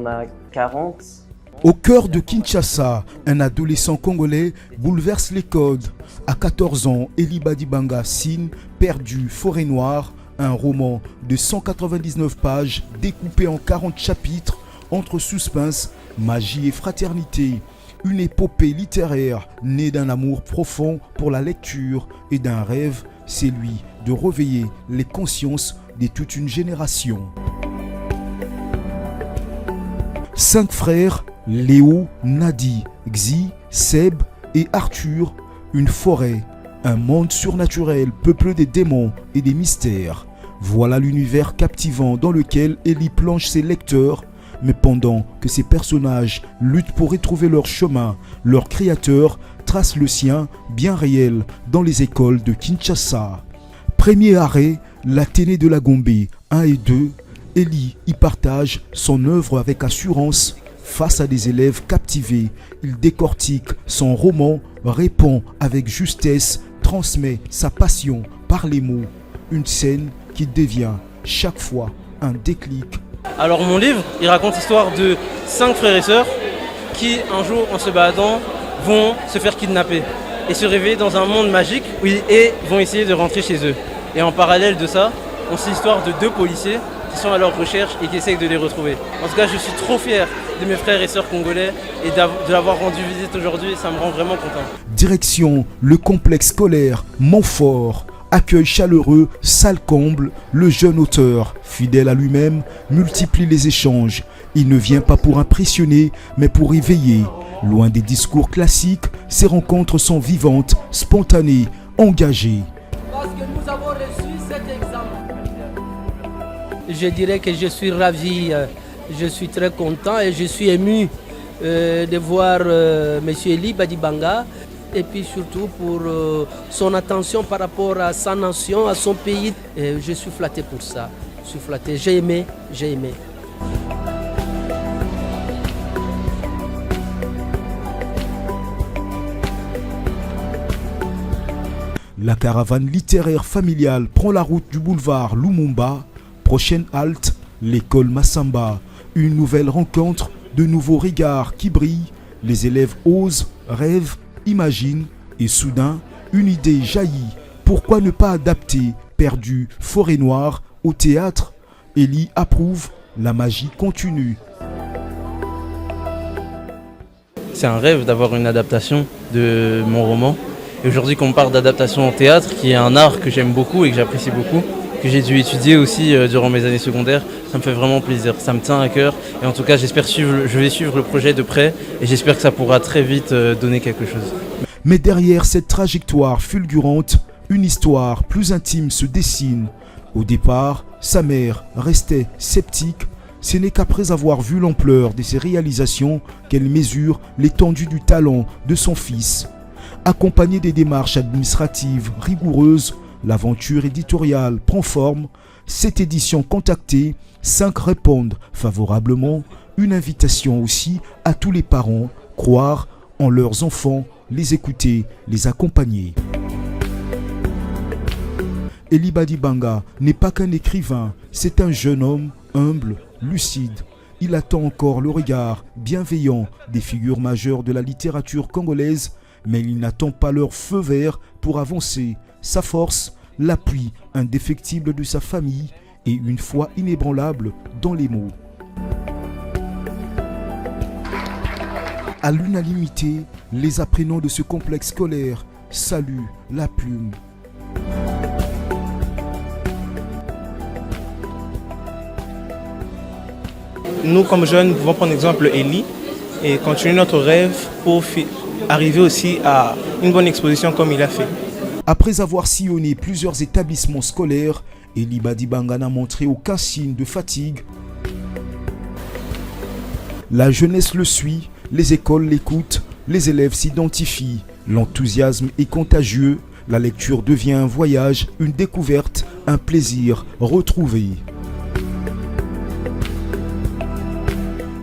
en a 40. Au cœur de Kinshasa, un adolescent congolais bouleverse les codes. À 14 ans, Eli Badibanga signe Perdu, Forêt Noire, un roman de 199 pages découpé en 40 chapitres entre suspense, magie et fraternité. Une épopée littéraire née d'un amour profond pour la lecture et d'un rêve, celui de réveiller les consciences de toute une génération. 5 frères, Léo, Nadi, Xi, Seb et Arthur, une forêt, un monde surnaturel peuplé des démons et des mystères. Voilà l'univers captivant dans lequel Eli plonge ses lecteurs, mais pendant que ces personnages luttent pour retrouver leur chemin, leur créateur trace le sien bien réel dans les écoles de Kinshasa. Premier arrêt, l'Athénée de la Gombe 1 et 2, Eli y partage son œuvre avec assurance. Face à des élèves captivés, il décortique son roman, répond avec justesse, transmet sa passion par les mots. Une scène qui devient chaque fois un déclic. Alors mon livre, il raconte l'histoire de 5 frères et sœurs qui, un jour, en se baladant, vont se faire kidnapper et se réveiller dans un monde magique et vont essayer de rentrer chez eux. Et en parallèle de ça, on suit l'histoire de 2 policiers qui sont à leur recherche et qui essayent de les retrouver. En tout cas, je suis trop fier de mes frères et sœurs congolais et de l'avoir rendu visite aujourd'hui, ça me rend vraiment content. Direction le complexe scolaire Montfort. Accueil chaleureux, salle comble, le jeune auteur, fidèle à lui-même, multiplie les échanges. Il ne vient pas pour impressionner, mais pour éveiller. Loin des discours classiques, ces rencontres sont vivantes, spontanées, engagées. Parce que nous avons reçu cet examen. Je dirais que je suis ravi, je suis très content et je suis ému de voir M. Eli Badibanga. Et puis surtout pour son attention par rapport à sa nation, à son pays. Et je suis flatté pour ça. Je suis flatté. J'ai aimé. La caravane littéraire familiale prend la route du boulevard Lumumba. Prochaine halte, l'école Massamba. Une nouvelle rencontre, de nouveaux regards qui brillent. Les élèves osent, rêvent, imagine et soudain, une idée jaillit. Pourquoi ne pas adapter Perdu, Forêt Noire au théâtre? Eli approuve, la magie continue. C'est un rêve d'avoir une adaptation de mon roman. Et aujourd'hui qu'on me parle d'adaptation au théâtre, qui est un art que j'aime beaucoup et que j'apprécie beaucoup, que j'ai dû étudier aussi durant mes années secondaires, ça me fait vraiment plaisir, ça me tient à cœur. Et en tout cas, je vais suivre le projet de près et j'espère que ça pourra très vite donner quelque chose. Mais derrière cette trajectoire fulgurante, une histoire plus intime se dessine. Au départ, sa mère restait sceptique. Ce n'est qu'après avoir vu l'ampleur de ses réalisations qu'elle mesure l'étendue du talent de son fils. Accompagnée des démarches administratives rigoureuses, l'aventure éditoriale prend forme. Cette édition contactée, 5 répondent favorablement. Une invitation aussi à tous les parents, croire en leurs enfants, les écouter, les accompagner. Eli Badibanga n'est pas qu'un écrivain, c'est un jeune homme humble, lucide. Il attend encore le regard bienveillant des figures majeures de la littérature congolaise, mais il n'attend pas leur feu vert pour avancer. Sa force, l'appui indéfectible de sa famille et une foi inébranlable dans les mots. À l'unanimité, les apprenants de ce complexe scolaire saluent la plume. Nous, comme jeunes, pouvons prendre exemple Eli et continuer notre rêve pour arriver aussi à une bonne exposition comme il a fait. Après avoir sillonné plusieurs établissements scolaires, Eli Badibanga n'a montré aucun signe de fatigue. La jeunesse le suit, les écoles l'écoutent, les élèves s'identifient. L'enthousiasme est contagieux, la lecture devient un voyage, une découverte, un plaisir retrouvé.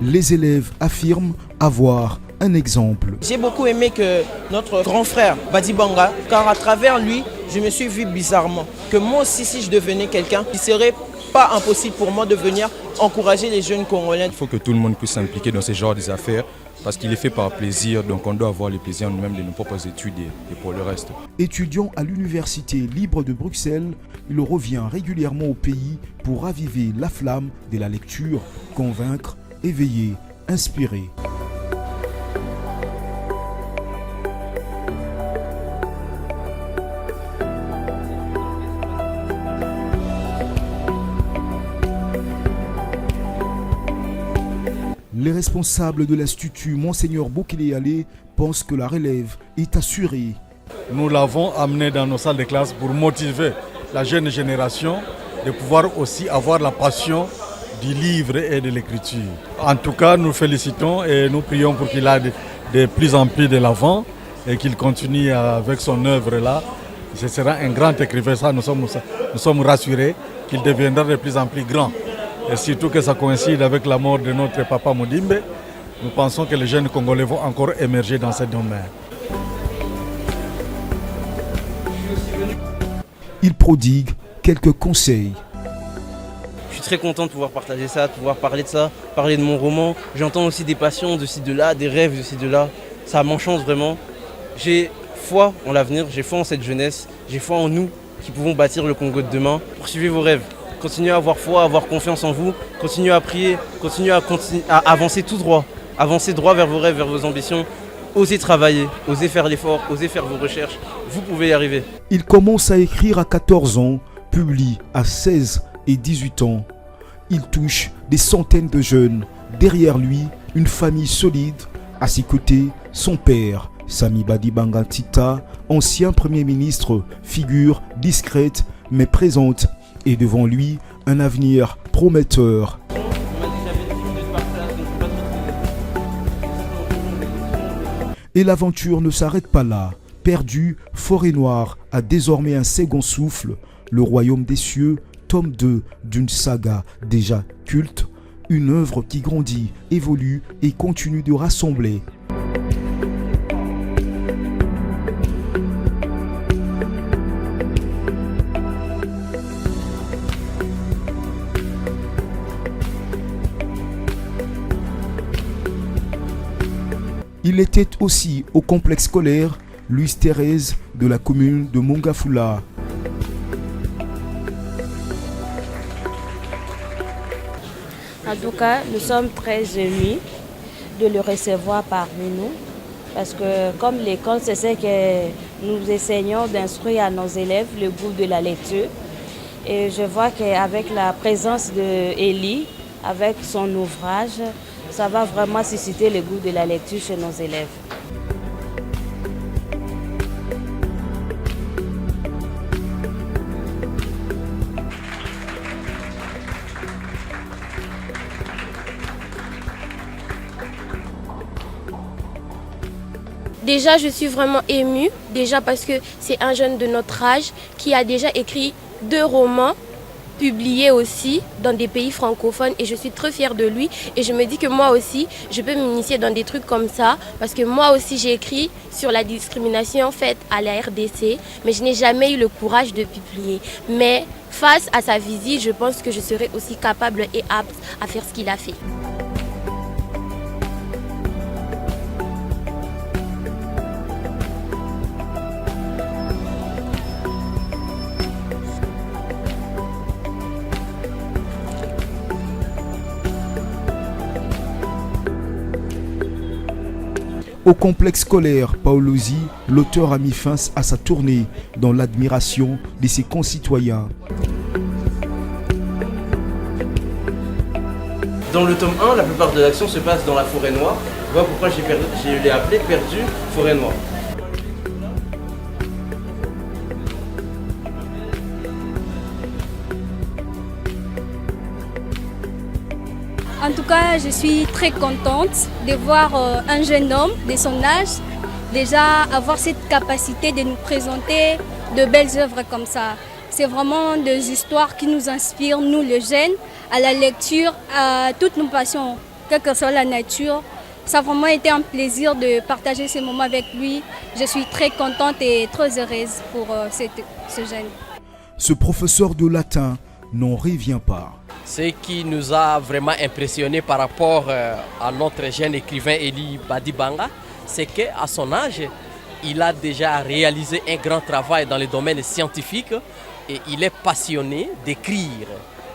Les élèves affirment avoir un exemple. J'ai beaucoup aimé que notre grand frère Badibanga, car à travers lui, je me suis vu bizarrement que moi aussi, si je devenais quelqu'un qui serait pas impossible pour moi de venir encourager les jeunes Congolais. Il faut que tout le monde puisse s'impliquer dans ce genre d'affaires parce qu'il est fait par plaisir, donc on doit avoir le plaisir nous-mêmes de nos propres études et pour le reste. Étudiant à l'Université libre de Bruxelles, il revient régulièrement au pays pour raviver la flamme de la lecture, convaincre, éveiller, inspirer. Les responsables de l'Institut Monseigneur Bokele Allé pensent que la relève est assurée. Nous l'avons amené dans nos salles de classe pour motiver la jeune génération de pouvoir aussi avoir la passion du livre et de l'écriture. En tout cas, nous félicitons et nous prions pour qu'il aille de plus en plus de l'avant et qu'il continue avec son œuvre-là. Ce sera un grand écrivain, ça nous sommes rassurés qu'il deviendra de plus en plus grand. Et surtout que ça coïncide avec la mort de notre papa Modimbe, nous pensons que les jeunes Congolais vont encore émerger dans ce domaine. Il prodigue quelques conseils. Je suis très content de pouvoir partager ça, de pouvoir parler de ça, parler de mon roman. J'entends aussi des passions de ci, de là, des rêves de ci, de là. Ça m'enchante vraiment. J'ai foi en l'avenir, j'ai foi en cette jeunesse, j'ai foi en nous qui pouvons bâtir le Congo de demain. Poursuivez vos rêves. Continuez à avoir foi, à avoir confiance en vous, continuez à prier, continuez à avancer tout droit, avancez droit vers vos rêves, vers vos ambitions, osez travailler, osez faire l'effort, osez faire vos recherches, vous pouvez y arriver. Il commence à écrire à 14 ans, publie à 16 et 18 ans. Il touche des centaines de jeunes. Derrière lui, une famille solide. À ses côtés, son père, Sami Badibanga Tita, ancien Premier ministre, figure discrète mais présente. Et devant lui, un avenir prometteur. Et l'aventure ne s'arrête pas là. Perdu, Forêt Noire a désormais un second souffle. Le Royaume des cieux, tome 2 d'une saga déjà culte. Une œuvre qui grandit, évolue et continue de rassembler. Il était aussi au complexe scolaire Louise Thérèse de la commune de Mongafula. En tout cas, nous sommes très émus de le recevoir parmi nous parce que comme l'école, c'est ce que nous essayons d'instruire à nos élèves, le goût de la lecture. Et je vois qu'avec la présence d'Élie, avec son ouvrage, ça va vraiment susciter le goût de la lecture chez nos élèves. Déjà, je suis vraiment émue, déjà parce que c'est un jeune de notre âge qui a déjà écrit 2 romans, publiés aussi dans des pays francophones et je suis très fière de lui et je me dis que moi aussi, je peux m'initier dans des trucs comme ça parce que moi aussi j'ai écrit sur la discrimination faite à la RDC mais je n'ai jamais eu le courage de publier. Mais face à sa visite, je pense que je serai aussi capable et apte à faire ce qu'il a fait. Au complexe scolaire Paolosi, l'auteur a mis fin à sa tournée dans l'admiration de ses concitoyens. Dans le tome 1, la plupart de l'action se passe dans la forêt noire. Voilà pourquoi je l'ai appelé Perdu, Forêt Noire. En tout cas, je suis très contente de voir un jeune homme de son âge déjà avoir cette capacité de nous présenter de belles œuvres comme ça. C'est vraiment des histoires qui nous inspirent, nous les jeunes, à la lecture, à toutes nos passions, quelle que soit la nature. Ça a vraiment été un plaisir de partager ces moments avec lui. Je suis très contente et très heureuse pour ce jeune. Ce professeur de latin n'en revient pas. Ce qui nous a vraiment impressionné par rapport à notre jeune écrivain Eli Badibanga, c'est qu'à son âge, il a déjà réalisé un grand travail dans le domaine scientifique et il est passionné d'écrire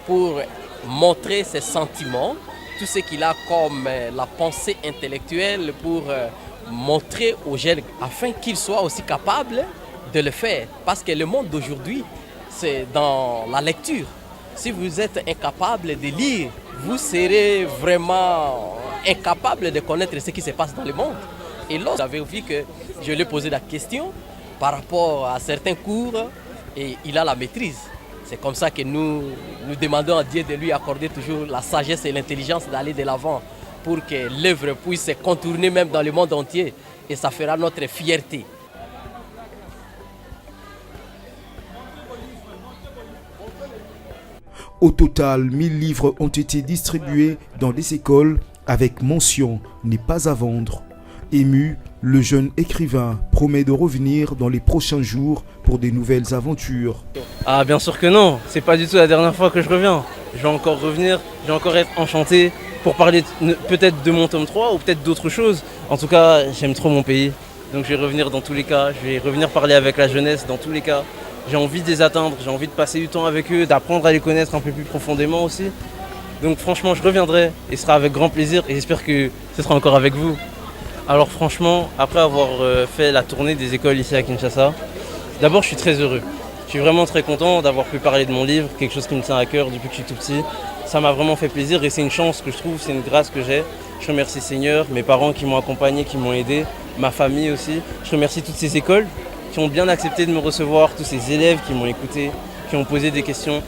pour montrer ses sentiments, tout ce qu'il a comme la pensée intellectuelle pour montrer aux jeunes afin qu'ils soient aussi capables de le faire. Parce que le monde d'aujourd'hui, c'est dans la lecture. Si vous êtes incapable de lire, vous serez vraiment incapable de connaître ce qui se passe dans le monde. Et là, vous avez vu que je lui ai posé la question par rapport à certains cours et il a la maîtrise. C'est comme ça que nous demandons à Dieu de lui accorder toujours la sagesse et l'intelligence d'aller de l'avant pour que l'œuvre puisse se contourner même dans le monde entier. Et ça fera notre fierté. Au total, 1000 livres ont été distribués dans des écoles avec mention « n'est pas à vendre ». Ému, le jeune écrivain promet de revenir dans les prochains jours pour des nouvelles aventures. Ah bien sûr que non, c'est pas du tout la dernière fois que je reviens. Je vais encore revenir, je vais encore être enchanté pour parler peut-être de mon tome 3 ou peut-être d'autres choses. En tout cas, j'aime trop mon pays, donc je vais revenir dans tous les cas, je vais revenir parler avec la jeunesse dans tous les cas. J'ai envie de les atteindre, j'ai envie de passer du temps avec eux, d'apprendre à les connaître un peu plus profondément aussi. Donc franchement, je reviendrai et ce sera avec grand plaisir et j'espère que ce sera encore avec vous. Alors franchement, après avoir fait la tournée des écoles ici à Kinshasa, d'abord je suis très heureux. Je suis vraiment très content d'avoir pu parler de mon livre, quelque chose qui me tient à cœur depuis que je suis tout petit. Ça m'a vraiment fait plaisir et c'est une chance que je trouve, c'est une grâce que j'ai. Je remercie Seigneur, mes parents qui m'ont accompagné, qui m'ont aidé, ma famille aussi. Je remercie toutes ces écoles qui ont bien accepté de me recevoir, tous ces élèves qui m'ont écouté, qui ont posé des questions.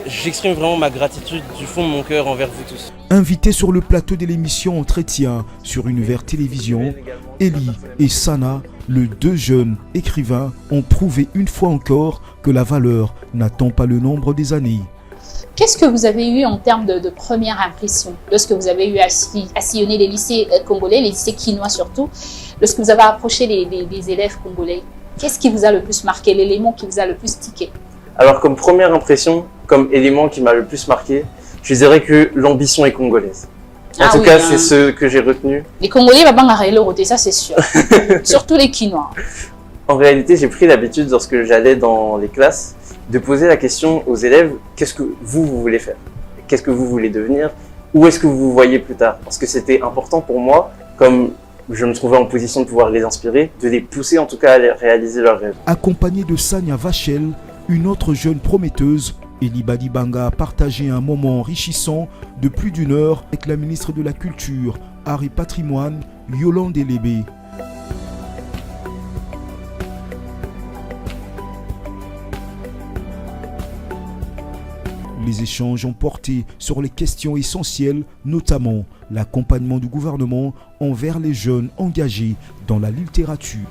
J'exprime vraiment ma gratitude du fond de mon cœur envers vous tous. Invités sur le plateau de l'émission Entretien sur Univers Télévision, Eli et Sana, les deux jeunes écrivains, ont prouvé une fois encore que la valeur n'attend pas le nombre des années. Qu'est-ce que vous avez eu en termes de première impression lorsque vous avez eu à sillonner les lycées congolais, les lycées quinois surtout, lorsque vous avez approché les élèves congolais? Qu'est-ce qui vous a le plus marqué, l'élément qui vous a le plus tiqué? Alors comme première impression, comme élément qui m'a le plus marqué, je dirais que l'ambition est congolaise. En tout cas, c'est ce que j'ai retenu. Les Congolais, ça c'est sûr. Surtout les Quinois. En réalité, j'ai pris l'habitude, lorsque j'allais dans les classes, de poser la question aux élèves, qu'est-ce que vous voulez faire? Qu'est-ce que vous voulez devenir? Où est-ce que vous vous voyez plus tard? Parce que c'était important pour moi, comme je me trouvais en position de pouvoir les inspirer, de les pousser en tout cas à réaliser leurs rêves. Accompagné de Sania Vachel, une autre jeune prometteuse, Eli Badibanga a partagé un moment enrichissant de plus d'une heure avec la ministre de la Culture, Art et Patrimoine, Yolande Elébé. Les échanges ont porté sur les questions essentielles, notamment l'accompagnement du gouvernement envers les jeunes engagés dans la littérature.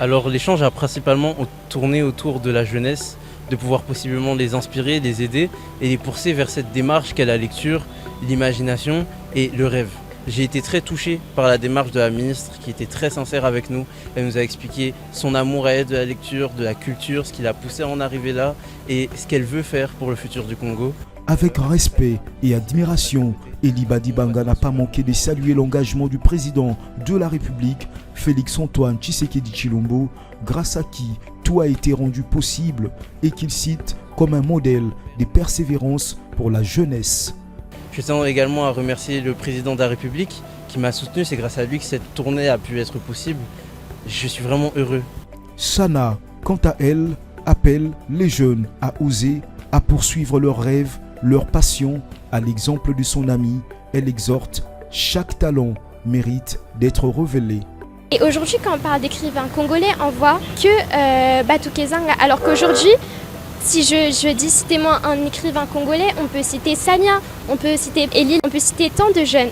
Alors l'échange a principalement tourné autour de la jeunesse, de pouvoir possiblement les inspirer, les aider et les pousser vers cette démarche qu'est la lecture, l'imagination et le rêve. J'ai été très touché par la démarche de la ministre qui était très sincère avec nous. Elle nous a expliqué son amour à elle de la lecture, de la culture, ce qui l'a poussé à en arriver là et ce qu'elle veut faire pour le futur du Congo. Avec respect et admiration, Eli Badibanga n'a pas manqué de saluer l'engagement du président de la République, Félix-Antoine Tshisekedi Tshilombo, grâce à qui tout a été rendu possible et qu'il cite comme un modèle de persévérance pour la jeunesse. Je tiens également à remercier le président de la République qui m'a soutenu. C'est grâce à lui que cette tournée a pu être possible. Je suis vraiment heureux. Sana, quant à elle, appelle les jeunes à oser, à poursuivre leurs rêves, leur passion. À l'exemple de son ami, elle exhorte, chaque talent mérite d'être révélé. Et aujourd'hui, quand on parle d'écrivains congolais, on voit que Batukezanga, alors qu'aujourd'hui, si je dis citez-moi un écrivain congolais, on peut citer Sania, on peut citer Eli, on peut citer tant de jeunes.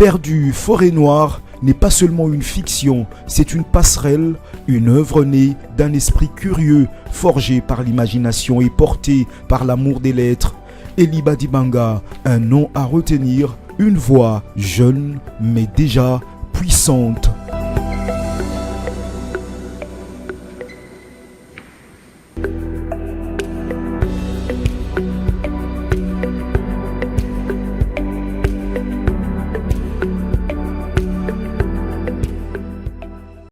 Perdu, Forêt Noire n'est pas seulement une fiction, c'est une passerelle, une œuvre née d'un esprit curieux, forgé par l'imagination et porté par l'amour des lettres. Elie Badibanga, un nom à retenir, une voix jeune mais déjà puissante.